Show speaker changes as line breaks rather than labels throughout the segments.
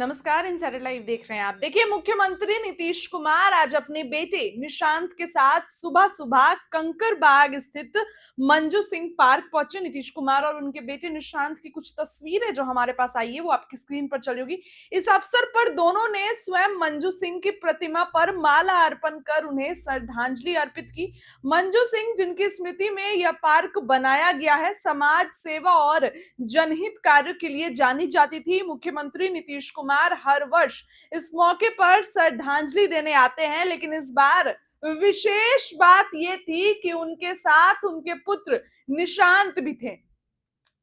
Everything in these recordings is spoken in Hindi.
नमस्कार, इनसाइडर लाइव देख रहे हैं आप। देखिए, मुख्यमंत्री नीतीश कुमार आज अपने बेटे निशांत के साथ सुबह सुबह कंकरबाग स्थित मंजू सिंह पार्क पहुंचे। नीतीश कुमार और उनके बेटे निशांत की कुछ तस्वीरें जो हमारे पास आई है वो आपकी स्क्रीन पर चली होगी। इस अवसर पर दोनों ने स्वयं मंजू सिंह की प्रतिमा पर माला अर्पण कर उन्हें श्रद्धांजलि अर्पित की। मंजू सिंह, जिनकी स्मृति में यह पार्क बनाया गया है, समाज सेवा और जनहित कार्य के लिए जानी जाती थी। मुख्यमंत्री नीतीश कुमार हर वर्ष इस मौके पर श्रद्धांजलि देने आते हैं, लेकिन इस बार विशेष बात यह थी कि उनके साथ उनके पुत्र निशांत भी थे।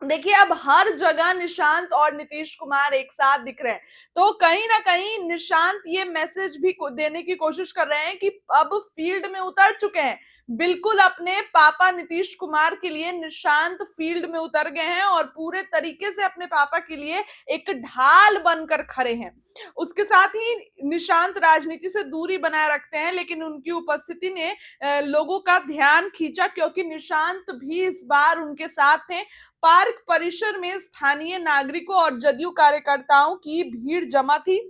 देखिए, अब हर जगह निशांत और नीतीश कुमार एक साथ दिख रहे हैं, तो कहीं ना कहीं निशांत ये मैसेज भी देने की कोशिश कर रहे हैं कि अब फील्ड में उतर चुके हैं। बिल्कुल अपने पापा नीतीश कुमार के लिए निशांत फील्ड में उतर गए हैं और पूरे तरीके से अपने पापा के लिए एक ढाल बनकर खड़े हैं। उसके साथ ही निशांत राजनीति से दूरी बनाए रखते हैं, लेकिन उनकी उपस्थिति ने लोगों का ध्यान खींचा, क्योंकि निशांत भी इस बार उनके साथ थे। पार्क परिसर में स्थानीय नागरिकों और जदयू कार्यकर्ताओं की भीड़ जमा थी।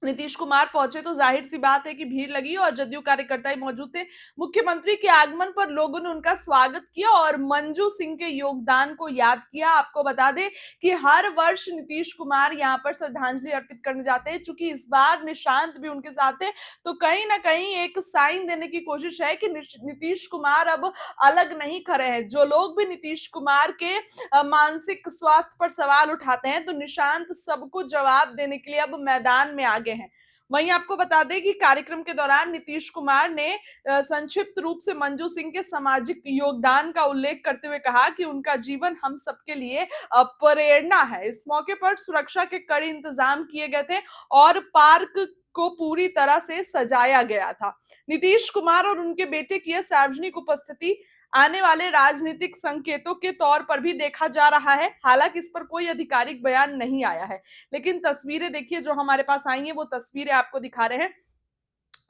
नीतीश कुमार पहुंचे तो जाहिर सी बात है कि भीड़ लगी और जदयू कार्यकर्ता ही मौजूद थे। मुख्यमंत्री के आगमन पर लोगों ने उनका स्वागत किया और मंजू सिंह के योगदान को याद किया। आपको बता दें कि हर वर्ष नीतीश कुमार यहां पर श्रद्धांजलि अर्पित करने जाते हैं। चूंकि इस बार निशांत भी उनके साथ है, तो कहीं ना कहीं एक साइन देने की कोशिश है कि नीतीश कुमार अब अलग नहीं खड़े हैं। जो लोग भी नीतीश कुमार के मानसिक स्वास्थ्य पर सवाल उठाते हैं, तो निशांत सबको जवाब देने के लिए अब मैदान में आ गए हैं। वहीं आपको बता दें कि कार्यक्रम के दौरान नीतीश कुमार ने संक्षिप्त रूप से मंजू सिंह के सामाजिक योगदान का उल्लेख करते हुए कहा कि उनका जीवन हम सबके लिए प्रेरणा है। इस मौके पर सुरक्षा के कड़े इंतजाम किए गए थे और पार्क को पूरी तरह से सजाया गया था। नीतीश कुमार और उनके बेटे की यह सार्वजनिक उपस्थिति आने वाले राजनीतिक संकेतों के तौर पर भी देखा जा रहा है। हालांकि इस पर कोई आधिकारिक बयान नहीं आया है, लेकिन तस्वीरें देखिए जो हमारे पास आई हैं, वो तस्वीरें आपको दिखा रहे हैं।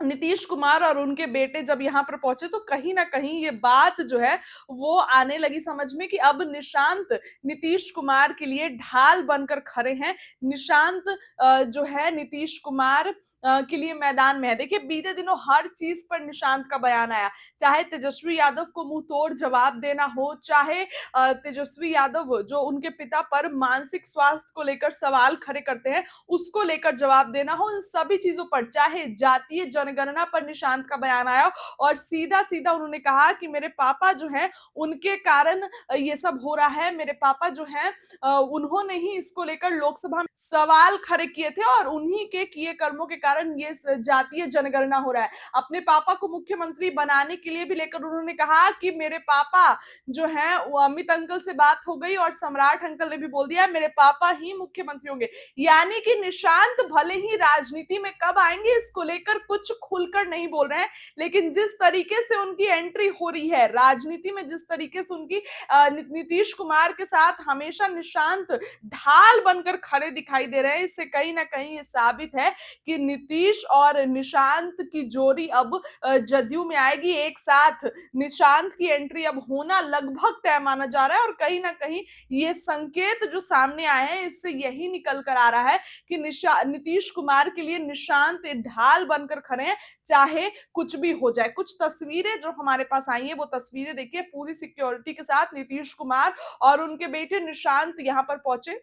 नीतीश कुमार और उनके बेटे जब यहाँ पर पहुंचे, तो कहीं ना कहीं ये बात जो है वो आने लगी समझ में कि अब निशांत नीतीश कुमार के लिए ढाल बनकर खड़े हैं। निशांत जो है नीतीश कुमार के लिए मैदान में है। देखिए, बीते दिनों हर चीज पर निशांत का बयान आया, चाहे तेजस्वी यादव को मुंह तोड़ जवाब देना हो, चाहे तेजस्वी यादव जो उनके पिता पर मानसिक स्वास्थ्य को लेकर सवाल खड़े करते हैं उसको लेकर जवाब देना हो, इन सभी चीजों पर, चाहे जातीय जनगणना पर निशांत का बयान आया और सीधा सीधा उन्होंने कहा कि मेरे पापा जो हैं उनके कारण ये सब हो रहा है। मेरे पापा जो हैं उन्होंने ही इसको लेकर लोकसभा में सवाल खड़े किए थे और उन्हीं के किए कर्मों के कारण ये जातीय जनगणना हो रहा है। अपने पापा को मुख्यमंत्री बनाने के लिए भी लेकर उन्होंने कहा कि मेरे पापा जो हैं वो अमित अंकल से बात हो गई और सम्राट अंकल ने भी बोल दिया मेरे पापा ही मुख्यमंत्री होंगे। यानी कि निशांत भले ही राजनीति में कब आएंगे इसको लेकर कुछ खुलकर नहीं बोल रहे हैं, लेकिन जिस तरीके से उनकी एंट्री हो रही है राजनीति में, जिस तरीके से उनकी नीतीश कुमार के साथ हमेशा निशांत ढाल बनकर खड़े दिखाई दे रहे हैं, इससे कहीं ना कहीं ये साबित है कि नीतीश और निशांत की जोड़ी अब जदयू में आएगी। एक साथ निशांत की एंट्री अब होना लगभग तय माना जा रहा है और कहीं ना कहीं ये संकेत जो सामने आए हैं इससे यही निकल कर आ रहा है कि नीतीश कुमार के लिए निशांत ढाल बनकर खड़े हैं, चाहे कुछ भी हो जाए। कुछ तस्वीरें जो हमारे पास आई है वो तस्वीरें देखिए, पूरी सिक्योरिटी के साथ नीतीश कुमार और उनके बेटे निशांत यहाँ पर पहुंचे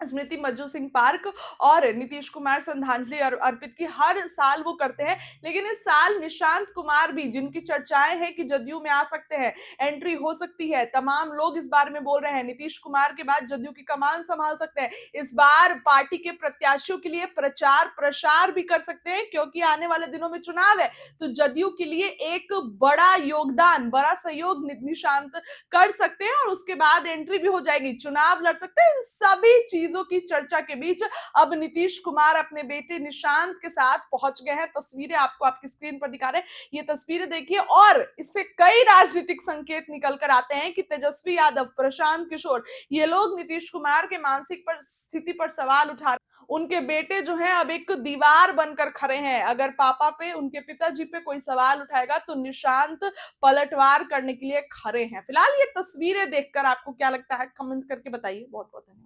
स्मृति मंजू सिंह पार्क और नीतीश कुमार श्रद्धांजलि अर्पित की हर साल वो करते हैं। लेकिन इस साल निशांत कुमार भी, जिनकी चर्चाएं हैं कि जदयू में आ सकते हैं, एंट्री हो सकती है, तमाम लोग इस बारे में बोल रहे हैं नीतीश कुमार के बाद जदयू की कमान संभाल सकते हैं, इस बार पार्टी के प्रत्याशियों के लिए प्रचार प्रसार भी कर सकते हैं, क्योंकि आने वाले दिनों में चुनाव है। तो जदयू के लिए एक बड़ा योगदान, बड़ा सहयोग निशांत कर सकते हैं और उसके बाद एंट्री भी हो जाएगी, चुनाव लड़ सकते हैं। इन सभी चीजों की चर्चा के बीच अब नीतीश कुमार अपने बेटे निशांत के साथ पहुंच गए हैं। तस्वीरें आपको आपकी स्क्रीन पर दिखा रहे हैं, ये तस्वीरें देखिए और इससे कई राजनीतिक संकेत निकल कर आते हैं कि तेजस्वी यादव, प्रशांत किशोर, ये लोग नीतीश कुमार के मानसिक पर स्थिति पर सवाल उठा रहे हैं। उनके बेटे जो हैं अब एक दीवार बनकर खड़े हैं। अगर पापा पे, उनके पिताजी पे कोई सवाल उठाएगा तो निशांत पलटवार करने के लिए खड़े हैं। फिलहाल ये तस्वीरें देखकर आपको क्या लगता है, कमेंट करके बताइए। बहुत बहुत धन्यवाद।